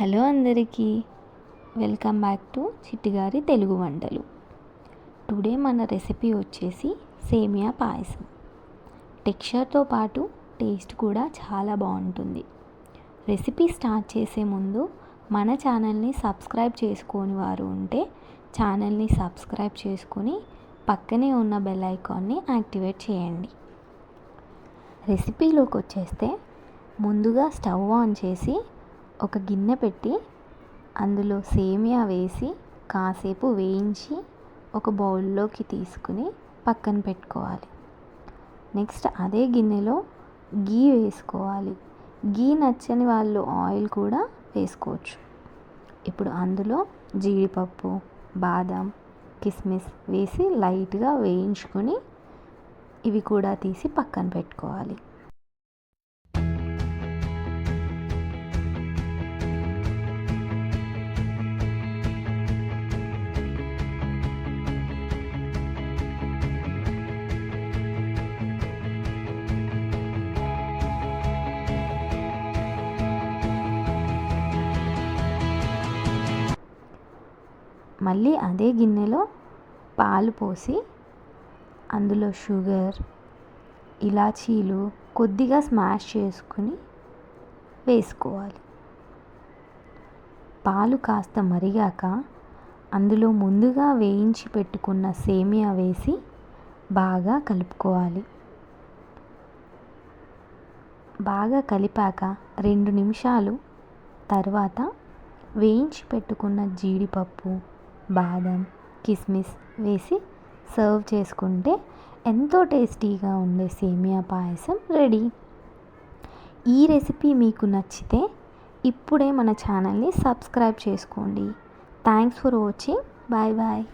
Hello అందరికీ, welcome back to చిట్టిగారి Telugu వంటలు. Today మన రెసిపీ వచ్చేసి సేమియా పాయసం. టెక్స్చర్తో పాటు టేస్ట్ కూడా చాలా బాగుంటుంది. రెసిపీ స్టార్ట్ చేసే ముందు మన ఛానల్ని సబ్స్క్రైబ్ చేసుకోని వారు ఉంటే ఛానల్ని సబ్స్క్రైబ్ చేసుకొని పక్కనే ఉన్న బెల్ ఐకాన్ని యాక్టివేట్ చేయండి. రెసిపీలోకి వచ్చేస్తే ముందుగా స్టవ్ ఆన్ చేసి ఒక గిన్నె పెట్టి అందులో సేమియా వేసి కాసేపు వేయించి ఒక బౌల్లోకి తీసుకుని పక్కన పెట్టుకోవాలి. నెక్స్ట్ అదే గిన్నెలో గీ వేసుకోవాలి. గీ నచ్చని వాళ్ళు ఆయిల్ కూడా వేసుకోవచ్చు. ఇప్పుడు అందులో జీడిపప్పు, బాదం, కిస్మిస్ వేసి లైట్గా వేయించుకొని ఇవి కూడా తీసి పక్కన పెట్టుకోవాలి. మళ్ళీ అదే గిన్నెలో పాలు పోసి అందులో షుగర్, ఇలాచీలు కొద్దిగా స్మాష్ చేసుకుని వేసుకోవాలి. పాలు కాస్త మరిగాక అందులో ముందుగా వేయించి పెట్టుకున్న సేమియా వేసి బాగా కలుపుకోవాలి. బాగా కలిపాక 2 నిమిషాలు తర్వాత వేయించి పెట్టుకున్న జీడిపప్పు, బాదం, కిస్మిస్ వేసి సర్వ్ చేసుకుంటే ఎంతో టేస్టీగా ఉండే సేమియా పాయసం రెడీ. ఈ రెసిపీ మీకు నచ్చితే ఇప్పుడే మన ఛానల్ని సబ్స్క్రైబ్ చేసుకోండి. Thanks for watching. Bye bye.